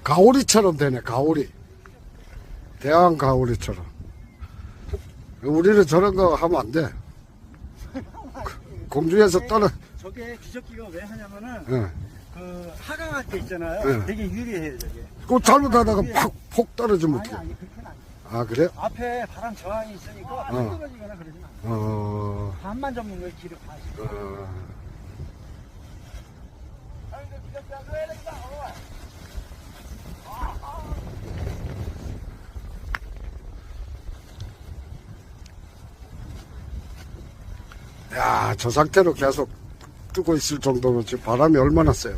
가오리처럼 되네, 가오리. 대왕 가오리처럼. 우리는 저런 거 하면 안 돼. 공중에서 떨어. 저게 뒤적기가 왜 하냐면은 예. 그 하강할 때 있잖아요. 네. 되게 유리해요 저게. 그 잘못하다가 폭 떨어지면 아니 어떡해. 아니 그렇게는 아니에요. 아, 그래? 앞에 바람 저항이 있으니까 떨어지거나 그러진 않아요. 반만 접는 거예요 길을 봐. 야, 저 상태로 계속 뜨고 있을 정도면 지금 바람이 얼마나 세요.